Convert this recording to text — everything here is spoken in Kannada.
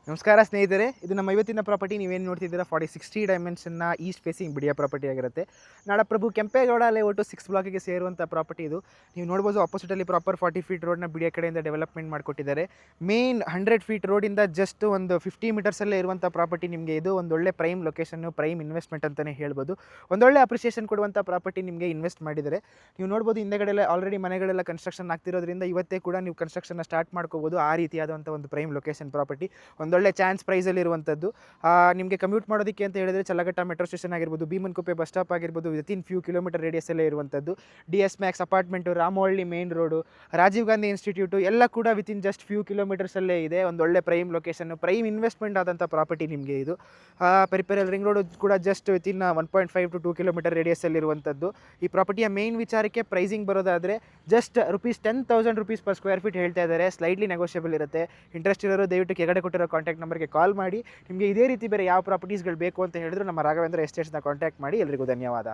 ನಮಸ್ಕಾರ ಸ್ನೇಹಿತರೆ, ಇದು ನಮ್ಮ ಇವತ್ತಿನ ಪ್ರಾಪರ್ಟಿ. ನೀವೇನು ನೋಡ್ತಿದ್ದೀರಾ 4060 ಡೈಮೆನ್ಷನ್ನ ಈಸ್ಟ್ ಫೇಸಿಂಗ್ ಬಿಡಿಯ ಪ್ರಾಪರ್ಟಿ ಆಗಿರುತ್ತೆ. ನಾಡಪ್ರಭು ಕೆಂಪೇಗೌಡ ಲೇಔಟು 6 ಬ್ಲಾಕಿಗೆ ಸೇರುವಂಥ ಪ್ರಾಪರ್ಟಿ ಇದು. ನೀವು ನೋಡ್ಬೋದು ಆಪೋಸಿಟಲ್ಲಿ ಪ್ರಾಪರ್ 40 ಫೀಟ್ ರೋಡ್ನ ಬಿಡಿಯ ಕಡೆಯಿಂದ ಡೆವಲಪ್ಮೆಂಟ್ ಮಾಡಿಕೊಟ್ಟಿದ್ದಾರೆ. ಮೇನ್ 100 ಫೀಟ್ ರೋಡಿಂದ ಜಸ್ಟ್ ಒಂದು 50 ಮೀಟರ್ಸಲ್ಲೇ ಇರುವಂಥ ಪ್ರಾಪರ್ಟಿ. ನಿಮಗೆ ಇದು ಒಂದೊಳ್ಳೆ ಪ್ರೈಮ್ ಲೊಕೇಶನ್ನು, ಪ್ರೈಮ್ ಇನ್ವೆಸ್ಟ್ಮೆಂಟ್ ಅಂತಲೇ ಹೇಳ್ಬೋದು. ಒಂದೊಳ್ಳೆ ಅಪ್ರಿಷಿಯೇಷನ್ ಕೊಡುವಂಥ ಪ್ರಾಪರ್ಟಿ ನಿಮಗೆ ಇನ್ವೆಸ್ಟ್ ಮಾಡಿದ್ದಾರೆ. ನೀವು ನೋಡ್ಬೋದು ಹಿಂದೆಗಡೆಲ್ಲ ಆಲ್ರೆಡಿ ಮನೆಗಳೆಲ್ಲ ಕನ್ಸ್ಟ್ರಕ್ಷನ್ ಆಗ್ತಿರೋದ್ರಿಂದ ಇವತ್ತೇ ಕೂಡ ನೀವು ಕನ್ಸ್ಟ್ರಕ್ಷನ್ನ ಸ್ಟಾರ್ಟ್ ಮಾಡ್ಕೋಬೋದು. ಆ ರೀತಿಯಾದಂಥ ಒಂದು ಪ್ರೈಮ್ ಲೊಕೇಶನ್ ಪ್ರಾಪರ್ಟಿ, ಒಂದೊಳ್ಳೆ ಚಾನ್ಸ್ ಪ್ರೈಸಲ್ಲಿ ಇರುವಂಥದ್ದು. ನಿಮಗೆ ಕಮ್ಯೂಟ್ ಮಾಡೋದಕ್ಕೆ ಅಂತ ಹೇಳಿದರೆ ಚಲ್ಲಘಟ್ಟ ಮೆಟ್ರೋ ಸ್ಟೇಷನ್ ಆಗಿರ್ಬೋದು, ಭೀಮನ್ಕುಪ್ಪೆ ಬಸ್ ಸ್ಟಾಪ್ ಆಗಿರ್ಬೋದು, ವಿತಿನ್ ಫ್ಯೂ ಕಿಲೋಮೀಟರ್ ರೇಡಿಯಸ್ಸಲ್ಲೇ ಇರುವಂಥದ್ದು. DS max apartment, Ramavalli main road, Rajiv Gandhi institute ಎಲ್ಲ ಕೂಡ ವಿತಿನ್ ಜಸ್ಟ್ ಫ್ಯೂ ಕಿಲೋಮೀಟರ್ಸಲ್ಲೇ ಇದೆ. ಒಂದೊಳ್ಳೆ ಪ್ರೈಮ್ ಲೊಕೇಶನ್ನು, ಪ್ರೈಮ್ ಇನ್ವೆಸ್ಟ್ಮೆಂಟ್ ಆದಂಥ ಪ್ರಾಪರ್ಟಿ ನಿಮಗೆ ಇದು. ಪೆರಿಪೆರಲ್ ರಿಂಗ್ ರೋಡು ಕೂಡ ಜಸ್ಟ್ ವಿತಿನ್ 1.5 to 2 ಕಿಲೋಮೀಟರ್ ರೇಡಿಯಸ್ಸಲ್ಲಿರುವಂಥದ್ದು. ಈ ಪ್ರಾಪರ್ಟಿಯ ಮೇನ್ ವಿಚಾರಕ್ಕೆ ಪ್ರೈಸಿಂಗ್ ಬರೋದಾದರೆ ಜಸ್ಟ್ ₹10,000 ಪರ್ ಸ್ಕ್ವೇರ್ ಫೀಟ್ ಹೇಳ್ತಾ ಇದ್ದಾರೆ. ಸ್ಲೈಟ್ಲಿ ನೆಗೋಷಿಯಬಲ್ ಇರುತ್ತೆ. ಇಂಟ್ರೆಸ್ಟ್ ಇರೋರು ದಯವಿಟ್ಟು ಕೆಳಗಡೆ ಕೊಟ್ಟಿರೋ ಕಾಂಟ್ಯಾಕ್ಟ್ ನಂಬರ್ಗೆ ಕಾಲ್ ಮಾಡಿ. ನಿಮಗೆ ಇದೇ ರೀತಿ ಬೇರೆ ಯಾವ ಪ್ರಾಪರ್ಟೀಸ್ಗಳು ಬೇಕು ಅಂತ ಹೇಳಿದ್ರು ನಮ್ಮ ರಾಘವೇಂದ್ರ ಎಸ್ಟೇಟ್ಸ್ನ ಕಾಂಟ್ಯಾಕ್ಟ್ ಮಾಡಿ. ಎಲ್ರಿಗೂ ಧನ್ಯವಾದ.